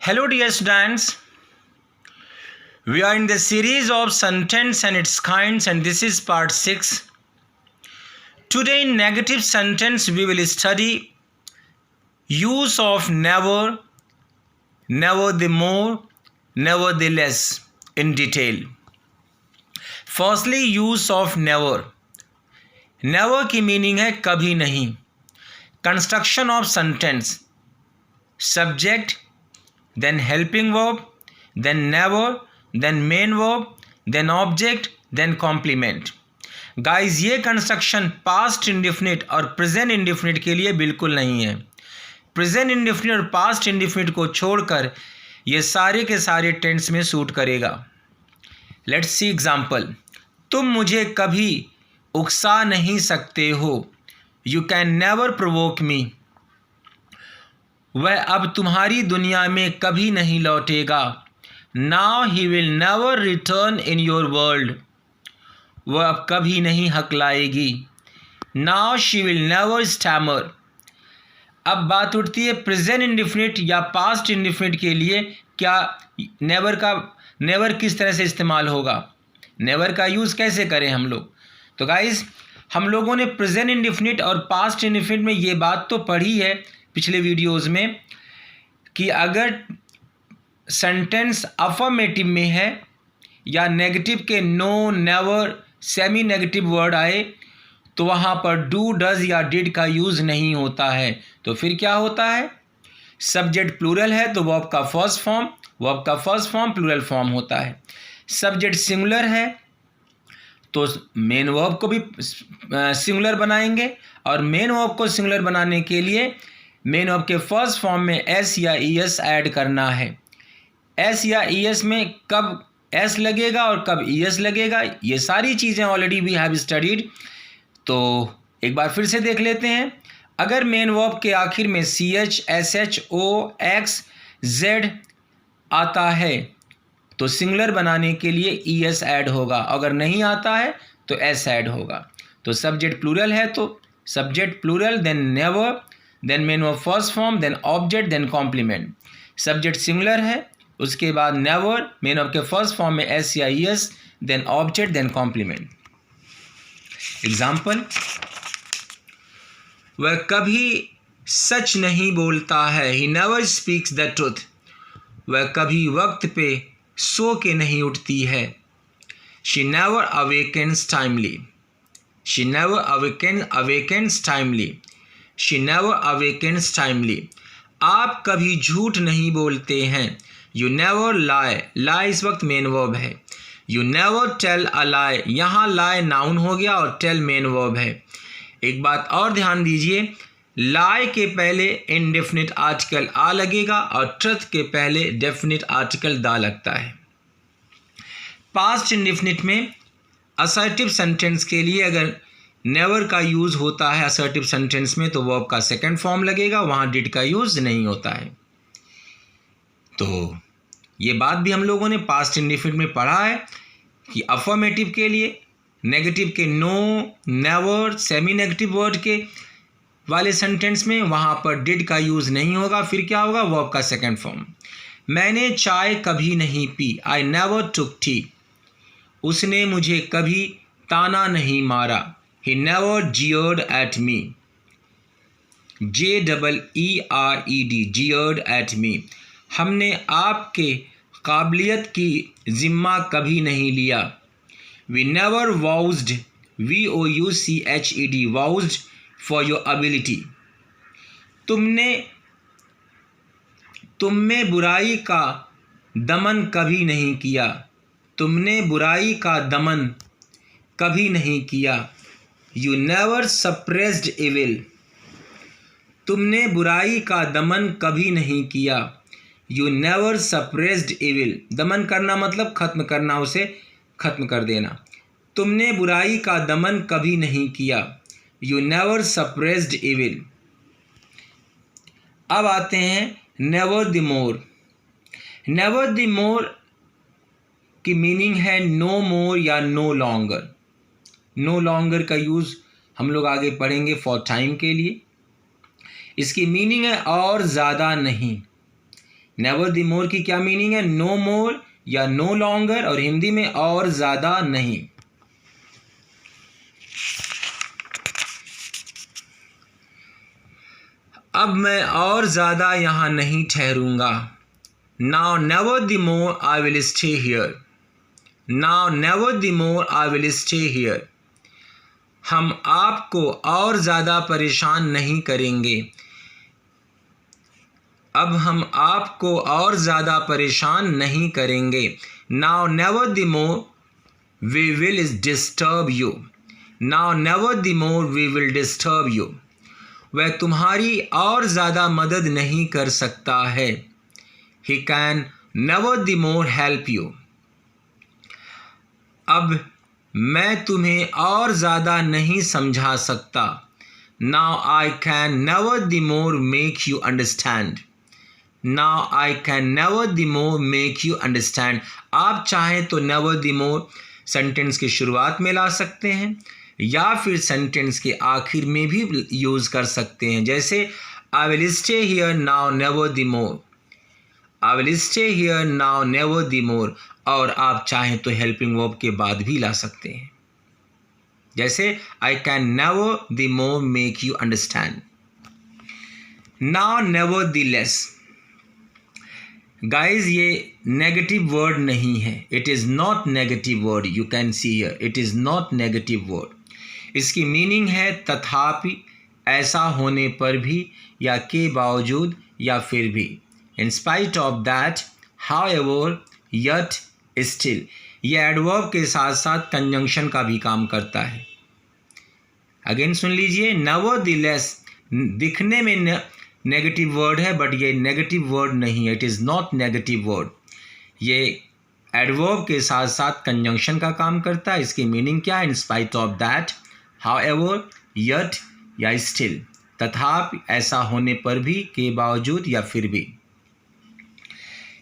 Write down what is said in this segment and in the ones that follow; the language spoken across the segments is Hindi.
Hello dear students, we are in the series of sentence and its kinds and this is part 6. Today in negative sentence we will study use of never, never the more, never the less in detail. Firstly use of never. Never की मीनिंग है कभी नहीं. Construction of sentence. Subject, then helping verb, then never, then main verb, then object, then complement. Guys ये कंस्ट्रक्शन पास्ट इंडिफिनिट और प्रेजेंट इंडिफिनिट के लिए बिल्कुल नहीं है. प्रेजेंट इंडिफिनिट और पास्ट इंडिफिनिट को छोड़कर ये सारे के सारे टेंस में सूट करेगा. Let's see example. तुम मुझे कभी उकसा नहीं सकते हो. You can never provoke me. वह अब तुम्हारी दुनिया में कभी नहीं लौटेगा. Now he will never return in your world. वह अब कभी नहीं हकलाएगी. Now she will never stammer. अब बात उठती है प्रेजेंट इंडिफिनिट या पास्ट इंडिफिनिट के लिए क्या नेवर किस तरह से इस्तेमाल होगा, नेवर का यूज़ कैसे करें हम लोग. तो गाइस हम लोगों ने प्रेजेंट इंडिफिनिट और पास्ट इंडिफिनिट में ये बात तो पढ़ी है पिछले वीडियोस में कि अगर सेंटेंस अफर्मेटिव में है या नेगेटिव के no, never, semi negative word आए तो वहाँ पर डू, डज या डिड का यूज़ नहीं होता है. तो फिर क्या होता है, सब्जेक्ट प्लूरल है तो वर्ब का फर्स्ट फॉर्म प्लूरल फॉर्म होता है. सब्जेक्ट सिंगुलर है तो मेन वर्ब को भी सिंगुलर बनाएंगे और मेन वर्ब को सिंगुलर बनाने के लिए मेन वर्ब के फर्स्ट फॉर्म में एस या ई एस ऐड करना है. एस या ई एस में कब एस लगेगा और कब ई एस लगेगा ये सारी चीज़ें ऑलरेडी वी हैव स्टडीड. तो एक बार फिर से देख लेते हैं. अगर मेन वर्ब के आखिर में सी एच, एस एच, ओ, एक्स, जेड आता है तो सिंगुलर बनाने के लिए ई एस ऐड होगा. अगर नहीं आता है तो एस ऐड होगा. तो सब्जेक्ट प्लूरल है तो subject plural, then never, then main verb first form, then object, then complement. Subject singular है उसके बाद नेवर, मेन वर्ब के फर्स्ट फॉर्म में एस या E S, then object, then complement. Example. वह कभी सच नहीं बोलता है. He never speaks the truth. वह कभी वक्त पे सो के नहीं उठती है. She never awakens timely. She never awakens timely. She never awakens timely. आप कभी झूठ नहीं बोलते हैं. यू नेवर लाई. लाई इस वक्त मेन वर्ब है. यू नेवर टेल अ लाई. यहाँ लाई नाउन हो गया और टेल मेन वर्ब है. एक बात और ध्यान दीजिए, लाई के पहले इनडेफिनिट आर्टिकल आ लगेगा और ट्रुथ के पहले डेफिनिट आर्टिकल दा लगता है. पास्ट इंडेफिनिट में असर्टिव सेंटेंस के लिए अगर नेवर का यूज़ होता है असर्टिव सेंटेंस में तो वर्ब का सेकंड फॉर्म लगेगा, वहाँ डिड का यूज़ नहीं होता है. तो ये बात भी हम लोगों ने पास्ट इंडेफिनिट में पढ़ा है कि अफर्मेटिव के लिए नेगेटिव के no, never, semi negative word के वाले सेंटेंस में वहाँ पर डिड का यूज़ नहीं होगा. फिर क्या होगा, वर्ब का सेकंड फॉर्म. मैंने चाय कभी नहीं P. I never took T. उसने मुझे कभी ताना नहीं मारा. He never jeered at me. JEERED, jeered at me. हमने आपके काबिलियत की जिम्मा कभी नहीं लिया. We never vouched, VOUCHED, vouched for your ability. तुमने बुराई का दमन कभी नहीं किया. तुमने बुराई का दमन कभी नहीं किया. You never suppressed evil. तुमने बुराई का दमन कभी नहीं किया. You never suppressed evil. दमन करना मतलब खत्म करना, उसे खत्म कर देना. तुमने बुराई का दमन कभी नहीं किया. You never suppressed evil. अब आते हैं never the more. never the more की मीनिंग है नो मोर या नो लॉन्गर. नो लॉन्गर का यूज़ हम लोग आगे पढ़ेंगे फॉर टाइम के लिए. इसकी मीनिंग है और ज़्यादा नहीं. नेवर द मोर की क्या मीनिंग है? नो मोर या नो लॉन्गर, और हिंदी में और ज़्यादा नहीं। अब मैं और ज़्यादा यहाँ नहीं ठहरूंगा। Now never the more I will stay here. Now never the more I will stay here. हम आपको और ज़्यादा परेशान नहीं करेंगे। अब हम आपको और ज़्यादा परेशान नहीं करेंगे। Now never the more we will disturb you. Now never the more we will disturb you. वह तुम्हारी और ज़्यादा मदद नहीं कर सकता है। He can never the more help you। अब मैं तुम्हें और ज़्यादा नहीं समझा सकता। Now I can never the more make you understand। Now I can never the more make you understand। आप चाहें तो never the more सेंटेंस की शुरुआत में ला सकते हैं या फिर सेंटेंस के आखिर में भी यूज़ कर सकते हैं। जैसे I will stay here now never the more। I will stay here now never the more। और आप चाहें तो हेल्पिंग वर्ब के बाद भी ला सकते हैं, जैसे I can never the more make you understand। Now nevertheless guys ये नेगेटिव वर्ड नहीं है। It is not negative word. You can see here it is not negative word. इसकी मीनिंग है तथापि, ऐसा होने पर भी, या के बावजूद, या फिर भी। In spite of that, however, yet, still. ये एडवर्ब के साथ साथ कंजंक्शन का भी काम करता है। अगेन सुन लीजिए, नेवरदलेस दिखने में नेगेटिव वर्ड है बट ये नेगेटिव वर्ड नहीं है। It is not negative word. ये एडवर्ब के साथ साथ कंजंक्शन का काम करता है। इसकी मीनिंग क्या है? In spite of that, however, yet या स्टिल। तथापि, ऐसा होने पर भी, के बावजूद, या फिर भी।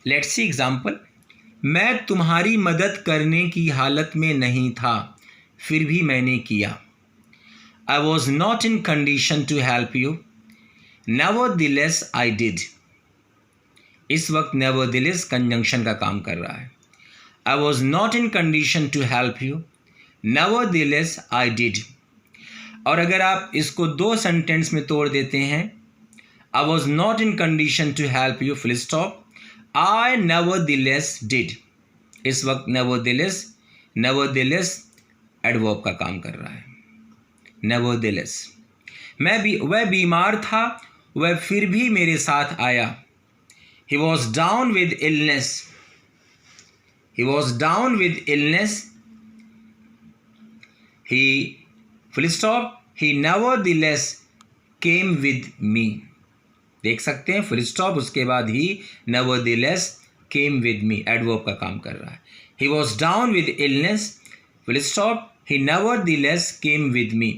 Let's see example. मैं तुम्हारी मदद करने की हालत में नहीं था, फिर भी मैंने किया। I was not in condition to help you, nevertheless I did। इस वक्त nevertheless कंजंक्शन का काम कर रहा है। I was not in condition to help you, nevertheless I did। और अगर आप इसको दो सेंटेंस में तोड़ देते हैं, I was not in condition to help you full stop, I nevertheless did। इस वक्त nevertheless एडवर्ब का काम कर रहा है। nevertheless वह बीमार था, वह फिर भी मेरे साथ आया। He was down with illness। He was down with illness। He full stop, he nevertheless came with me। देख सकते हैं, फुल स्टॉप, उसके बाद ही nevertheless came with me adverb का काम कर रहा है। He was down with illness, full stop, he nevertheless came with me।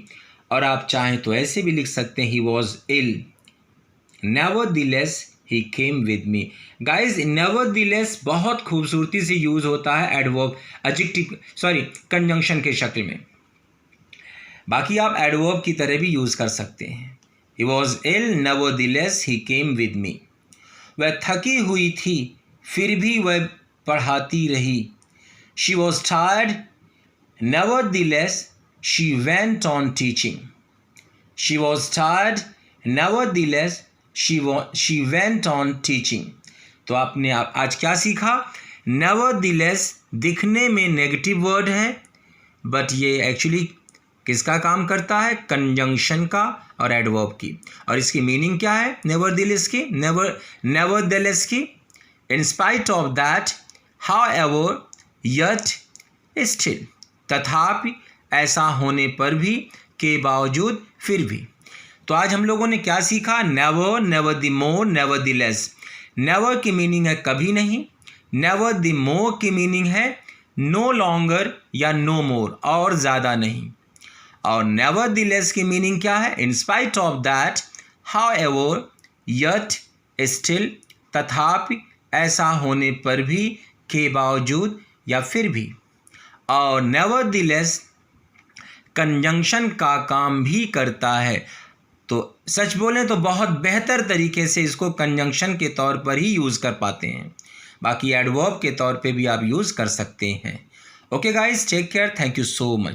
और आप चाहें तो ऐसे भी लिख सकते हैं, he was ill, nevertheless he came with me। Guys nevertheless बहुत खूबसूरती से यूज होता है एडवर्ब कंजंक्शन के शक्ल में। बाकी आप एडवर्ब की तरह भी यूज कर सकते हैं। he was ill, nevertheless he came with me। वह थकी हुई थी, फिर भी वह पढ़ाती रही। she was tired, nevertheless she went on teaching। she was tired, nevertheless she went on teaching। तो आपने आज क्या सीखा? nevertheless दिखने में नेगेटिव वर्ड है बट ये एक्चुअली किसका काम करता है? कंजंक्शन का और एडवर्ब की। और इसकी मीनिंग क्या है nevertheless की? nevertheless की, in spite of that, however, yet, still। तथापि, ऐसा होने पर भी, के बावजूद, फिर भी। तो आज हम लोगों ने क्या सीखा? Never, never the more, never the less. Never की मीनिंग है कभी नहीं। नेवर द मोर की मीनिंग है नो लॉन्गर या नो मोर, और ज़्यादा नहीं। और नेवर द लेस की मीनिंग क्या है? In spite of that, however, yet, still. तथापि, ऐसा होने पर भी, के बावजूद, या फिर भी। और नेवर द लेस कंजंक्शन का काम भी करता है। तो सच बोलें तो बहुत बेहतर तरीके से इसको कंजंक्शन के तौर पर ही यूज़ कर पाते हैं, बाकी एडवर्ब के तौर पे भी आप यूज़ कर सकते हैं। Okay guys, take care, thank you so much.